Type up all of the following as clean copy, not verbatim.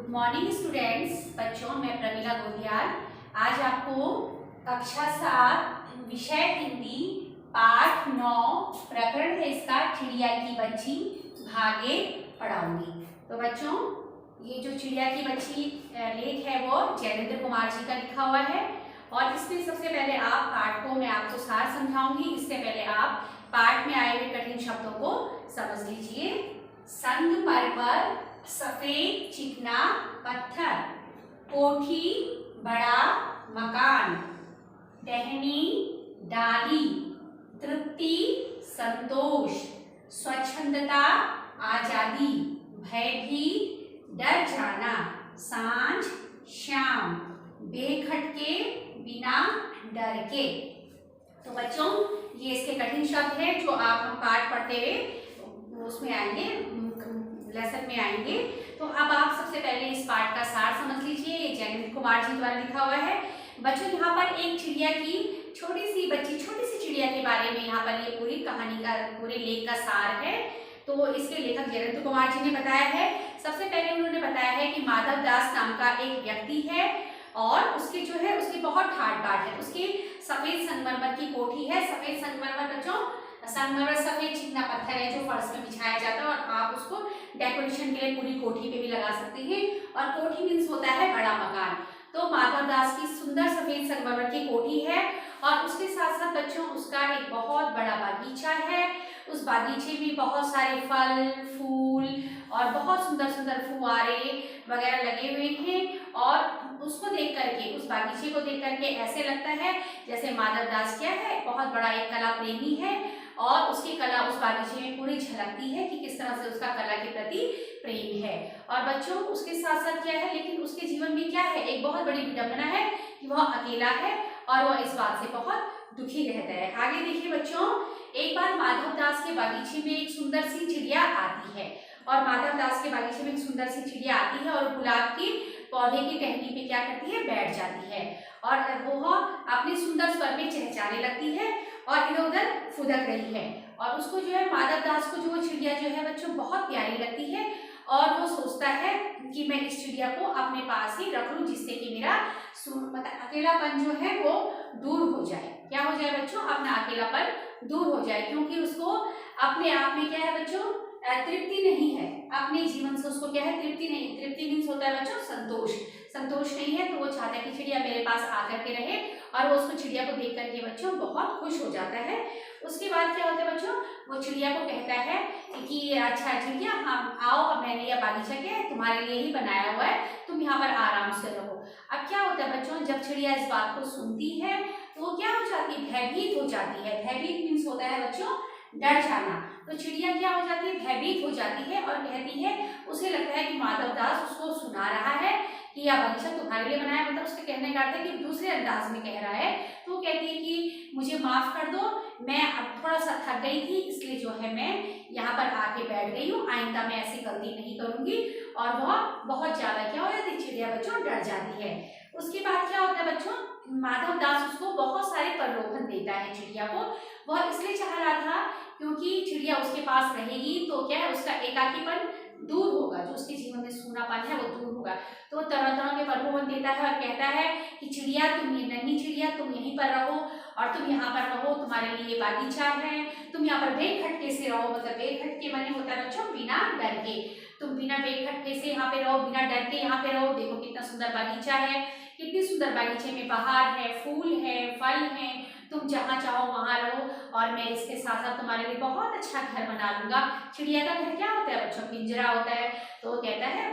Good morning students. बच्चों, मैं प्रमिला गोदियाल आज आपको कक्षा 7 विषय हिंदी पाठ 9 प्रकरण है इसका चिड़िया की बच्ची भागे पढ़ाऊंगी। तो बच्चों, ये जो चिड़िया की बच्ची लेख है वो जैनेन्द्र कुमार जी का लिखा हुआ है और इसमें सबसे पहले आप पाठ को मैं आपको सार समझाऊंगी। इससे पहले आप पाठ में आए हुए कठिन शब्दों को समझ लीजिए। संग पर सफेद चिकना पत्थर, कोठी बड़ा मकान, टहनी डाली, तृप्ति संतोष, स्वच्छंदता आजादी, भयभीत डर जाना, सांझ शाम, बेखटके बिना डर के। तो बच्चों, ये इसके कठिन शब्द हैं जो आप हम पाठ पढ़ते हुए उसमें आएंगे, लेसन में आएंगे। तो अब आप सबसे पहले इस पाठ का सार समझ लीजिए। ये जैनेन्द्र कुमार जी द्वारा लिखा हुआ है। बच्चों, यहाँ पर एक चिड़िया की छोटी सी चिड़िया के बारे में यहाँ पर ये पूरी कहानी का, पूरे लेख का सार है। तो इसके लेखक जैनेन्द्र कुमार जी ने बताया है। सबसे पहले उन्होंने बताया है कि माधव दास नाम का एक व्यक्ति है और उसकी जो है उसकी बहुत ठाट बाट है। उसकी सफेद संगमरमर की कोठी है। सफेद संगमरमर बच्चों, संगमरमर सफेद चिकना पत्थर है जो फर्श में बिछाया जाता है और आप उसको डेकोरेशन के लिए पूरी कोठी पे भी लगा सकते हैं। और कोठी मीन्स होता है बड़ा मकान। तो माधव दास की सुंदर सफेद संगमरमर की कोठी है और उसके साथ साथ बच्चों उसका एक बहुत बड़ा बागीचा है। उस बागीचे में बहुत सारे फल फूल और बहुत सुंदर सुंदर फुहारे वगैरह लगे हुए हैं और उसको देख करके, उस बागीचे को देख करके ऐसे लगता है जैसे माधव दास क्या है, बहुत बड़ा एक कला प्रेमी है और उसकी कला उस बागीचे में पूरी झलकती है कि किस तरह से उसका कला के प्रति प्रेम है। और बच्चों, उसके साथ साथ क्या है, लेकिन उसके जीवन में क्या है, एक बहुत बड़ी विडंबना है कि वह अकेला है और वह इस बात से बहुत दुखी रहता है। आगे देखिए बच्चों, एक बार माधव दास के बागीचे में एक सुंदर सी चिड़िया आती है और माधव दास के बागीचे में एक सुंदर सी चिड़िया आती है और गुलाब की पौधे की टहनी पे क्या करती है, बैठ जाती है और वो अपने सुंदर स्वर में चहचहाने लगती है और इधर उधर फुदक रही है। और उसको जो है माधव दास को जो चिड़िया जो है बच्चों बहुत प्यारी लगती है और वो सोचता है कि मैं इस चिड़िया को अपने पास ही रख लूं जिससे कि मेरा मतलब अकेलापन जो है वो दूर हो जाए। क्या हो जाए बच्चों, अपना अकेलापन दूर हो जाए, क्योंकि उसको अपने आप में क्या है बच्चों, तृप्ति नहीं है। अपने जीवन से उसको क्या है, तृप्ति नहीं। तृप्ति मीन्स होता है बच्चों संतोष। संतोष नहीं है तो वो चाहता है कि चिड़िया मेरे पास आकर के रहे और वो उसको चिड़िया को देख करके बच्चों बहुत खुश हो जाता है। उसके बाद क्या होता है बच्चों, वो चिड़िया को कहता है कि अच्छा चिड़िया, हम आओ, अब मैंने यह बागीचा क्या है तुम्हारे लिए ही बनाया हुआ है, तुम यहाँ पर आराम से रहो। अब क्या होता है बच्चों, जब चिड़िया इस बात को सुनती है तो वो क्या हो जाती है, भयभीत हो जाती है। भयभीत मीन्स होता है बच्चों डर जाना। तो चिड़िया क्या हो जाती है, भयभीत हो जाती है और कहती है, उसे लगता है कि माधव दास उसको सुना रहा है कि यह बगीचा तुम्हारे लिए बनाया, मतलब उसके कहने का अर्थ है कि दूसरे अंदाज में कह रहा है। तो वो कहती है कि मुझे माफ कर दो, मैं अब थोड़ा सा थक गई थी इसलिए जो है मैं यहाँ पर आके बैठ गई हूँ, आइंदा मैं ऐसी गलती नहीं करूंगी। और वह बहुत ज्यादा क्या हो जाती है, चिड़िया बच्चों डर जाती है। उसके बाद क्या होता है बच्चों, माधव दास उसको बहुत सारे प्रलोभन देता है चिड़िया को। वह इसलिए चाह रहा था क्योंकि चिड़िया उसके पास रहेगी तो क्या है, उसका एकाकीपन दूर होगा, जो उसके जीवन में सूनापन है वो दूर होगा। तो तरह तरह के प्रलोभन देता है और कहता है कि चिड़िया, तुम ये नन्ही चिड़िया, तुम यहीं पर रहो और तुम यहाँ पर रहो, तुम्हारे लिए बागीचा है, तुम यहाँ पर बेखटके से रहो। मतलब बेखटके माने होता है बच्चों बिना डर के। तुम बिना बेखटके से यहाँ पे रहो, बिना डर के यहाँ पे रहो। देखो कितना सुंदर बागीचा है, कितनी सुंदर बागीचे में बहार है, फूल है, फल है, तुम जहाँ चाहो वहाँ रहो और मैं इसके साथ साथ तुम्हारे लिए बहुत अच्छा घर बना लूंगा। चिड़िया का घर क्या होता है बच्चों, पिंजरा होता है। तो वो कहता है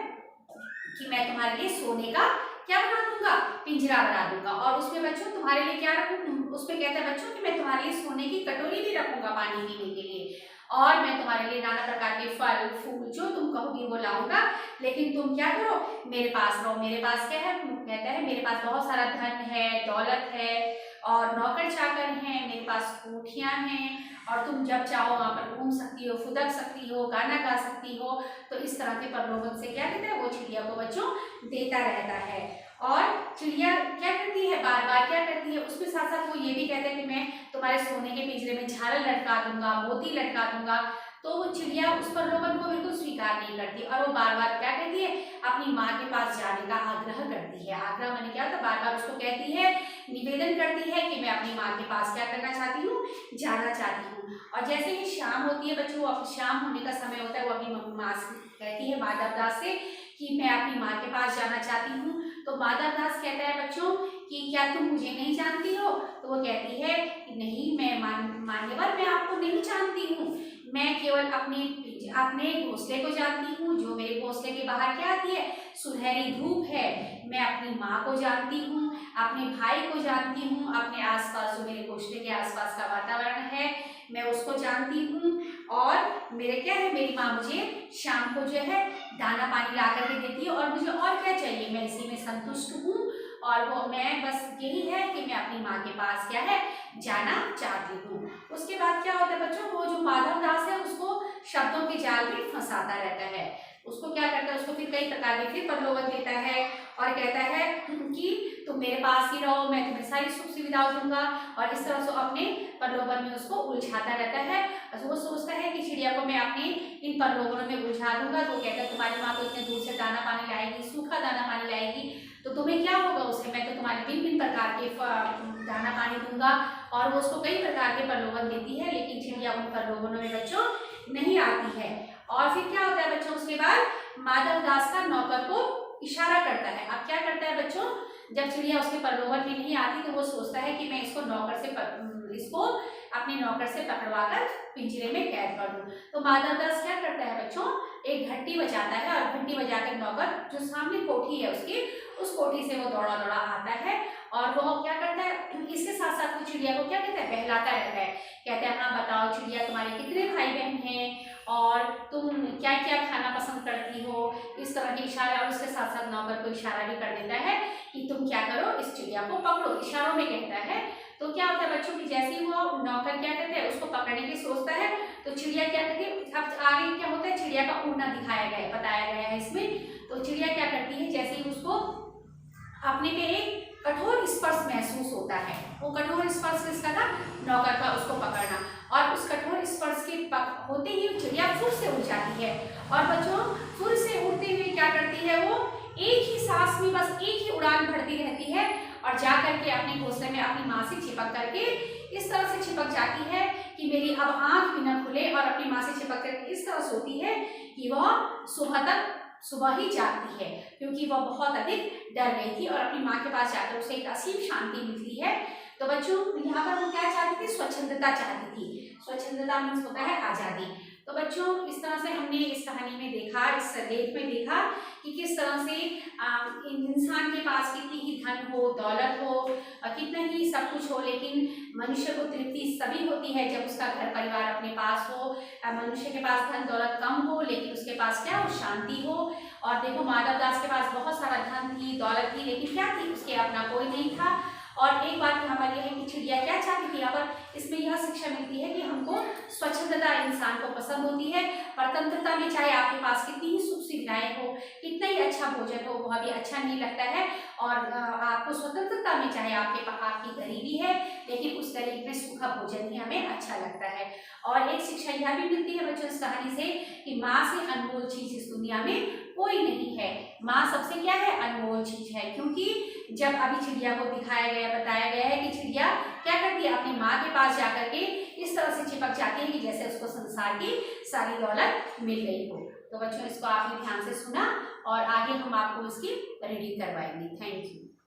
कि मैं तुम्हारे लिए सोने का क्या बना दूंगा, पिंजरा बना दूंगा और उसमें बच्चों तुम्हारे लिए क्या रखूँ, उसमें कहता है बच्चों कि मैं तुम्हारे लिए सोने की कटोरी भी रखूंगा पानी पीने के लिए और मैं तुम्हारे लिए नाना प्रकार के फल फूल जो तुम कहोगी वो लाऊंगा। लेकिन तुम क्या करो, मेरे पास रहो। मेरे पास क्या है, कहता है मेरे पास बहुत सारा धन है, दौलत है और नौकर चाकर हैं, मेरे पास कोठियाँ हैं और तुम जब चाहो वहाँ पर घूम सकती हो, फुदक सकती हो, गाना गा सकती हो। तो इस तरह के प्रलोभन से क्या कहता है, वो चिड़िया को बच्चों देता रहता है। और चिड़िया क्या करती है, बार बार क्या करती है, उसके साथ साथ वो ये भी कहता है कि मैं तुम्हारे सोने के पिंजरे में झालर लटका दूंगा, मोती लटका दूंगा। तो वो चिड़िया उस प्रलोभन को बिल्कुल स्वीकार नहीं करती और वो बार बार क्या कहती करती है, अपनी माँ के पास जाने का आग्रह करती है। आग्रह माने क्या होता है, बार बार उसको कहती है, निवेदन करती है कि मैं अपनी माँ के पास क्या करना चाहती हूँ, जाना चाहती हूँ। और जैसे ही शाम होती है बच्चों, अब शाम होने का समय होता है, वो अपनी माँ से कहती है, माधव दास से, कि मैं अपनी माँ के पास जाना चाहती हूँ। तो माधव दास कहता है बच्चों कि क्या तुम मुझे नहीं जानती हो? तो वो कहती है कि नहीं, मैं मान्यवर, मैं आपको नहीं जानती हूँ, मैं केवल अपने घोंसले को जानती हूँ, जो मेरे घोंसले के बाहर क्या आती है, सुनहरी धूप है। मैं अपनी माँ को जानती हूँ, अपने भाई को जानती हूँ, अपने आसपास जो मेरे घोंसले के आसपास का वातावरण है मैं उसको जानती हूँ। और मेरे क्या है, मेरी माँ मुझे शाम को जो है दाना पानी ला करके देती है, और मुझे और क्या चाहिए, मैं इसी में संतुष्ट हूँ। और वो मैं बस यही है कि मैं अपनी माँ के पास क्या है, जाना चाहती हूँ। उसके बाद क्या होता है बच्चों, वो जो माधव दास है उसको शब्दों के जाल में फंसाता रहता है। उसको क्या करता है, उसको फिर कई प्रकार के फिर प्रलोभन देता है और कहता है कि तुम मेरे पास ही रहो, मैं तुम्हें सारी सुख सुविधाएं दूंगा। और इस तरह से अपने प्रलोभन में उसको उलझाता रहता है। वो सोचता है कि चिड़िया को मैं अपने इन प्रलोभनों में उलझा दूंगा। तो कहता है तुम्हारी माँ तो इतने दूर से दाना पानी लाएगी, सूखा दाना पानी लाएगी, तो तुम्हें क्या होगा उससे, मैं तो तुम्हारे भिन्न भिन्न प्रकार के दाना पानी दूंगा। और वो उसको कई प्रकार के प्रलोभन देती है, लेकिन चिड़िया उन प्रलोभनों में बच्चों नहीं आती है। और फिर क्या होता है बच्चों, उसके बाद माधव दास का नौकर को इशारा करता है। अब क्या करता है बच्चों, जब चिड़िया उसके प्रलोभन में नहीं आती तो वो सोचता है कि मैं इसको अपने नौकर से पकड़वाकर पिंजरे में कैद कर दूं। तो माधव दास क्या करता है बच्चों, एक घंटी बजाता है, और घंटी बजाकर नौकर जो सामने कोठी है उसकी, उस कोठी से वो दौड़ा दौड़ा आता है। और वो क्या करता है, इसके साथ साथ वो चिड़िया को क्या कहता है, बहलाता रहता है। कहता है हाँ बताओ चिड़िया, तुम्हारे कितने भाई बहन हैं और तुम क्या क्या खाना पसंद करती हो, इस तरह के इशारे। और उसके साथ साथ नौकर को इशारा भी कर देता है कि तुम क्या करो, इस चिड़िया को पकड़ो, इशारों में कहता है। तो क्या होता है बच्चों की, जैसे ही वो नौकर क्या कहते हैं उसको पकड़ने की सोचता है, तो चिड़िया क्या करती है, अब आगे क्या होता है, चिड़िया का उड़ना दिखाया गया है, बताया गया है इसमें। तो चिड़िया क्या करती है, जैसे ही उसको अपने पे एक कठोर स्पर्श महसूस होता है, वो कठोर स्पर्श किसका था, नौकर का, उसको पकड़ना। और उस कठोर स्पर्श के होते ही चिड़िया फुर से उड़ जाती है। और बच्चों फुर से उड़ते हुए क्या करती है, वो एक ही सांस में बस एक ही उड़ान भरती रहती है, और जा करके अपने घोंसले में अपनी माँ से चिपक करके इस तरह से चिपक जाती है कि मेरी अब आंख भी न खुले, और अपनी माँ से चिपक करके इस तरह सोती है कि वह सुबह ही जागती है, क्योंकि वह बहुत अधिक डर गई थी। और अपनी माँ के पास जाकर उसे एक असीम शांति मिलती है। तो बच्चों यहाँ पर वो क्या चाहती थी, स्वच्छंदता चाहती थी। स्वच्छंदता मीन्स होता है आज़ादी। तो बच्चों इस तरह से हमने इस कहानी में देखा, इस लेख में देखा कि किस तरह से इंसान के पास कितनी ही धन हो, दौलत हो, कितना ही सब कुछ हो, लेकिन मनुष्य को तृप्ति तभी होती है जब उसका घर परिवार अपने पास हो। मनुष्य के पास धन दौलत कम हो, लेकिन उसके पास क्या हो, शांति हो। और देखो माधव दास के पास बहुत सारा धन थी, दौलत थी, लेकिन क्या थी, उसके अपना कोई नहीं था। और एक बात यहाँ पर यह है कि चिड़िया क्या चाहती थी, यहाँ पर इसमें यह शिक्षा मिलती है कि हमको स्वच्छंदता इंसान को पसंद होती है। परतंत्रता में चाहे आपके पास कितनी ही सुख सुविधाएं हो, कितना ही अच्छा भोजन हो, वह भी अच्छा नहीं लगता है। और आपको स्वतंत्रता में चाहे आपकी गरीबी है, लेकिन उस गरीब में सूखा भोजन ही हमें अच्छा लगता है। और एक शिक्षा यह भी मिलती है बच्चों इस कहानी से कि माँ से अनमोल चीज इस दुनिया में कोई नहीं है। माँ सबसे क्या है, अनमोल चीज है। क्योंकि जब अभी चिड़िया को दिखाया गया, बताया गया है कि चिड़िया क्या करती है, अपनी माँ के पास जाकर के इस तरह से चिपक जाती है कि जैसे उसको संसार की सारी दौलत मिल गई हो। तो बच्चों इसको आपने ध्यान से सुना, और आगे हम आपको इसकी रीडिंग करवाएंगे। Thank you.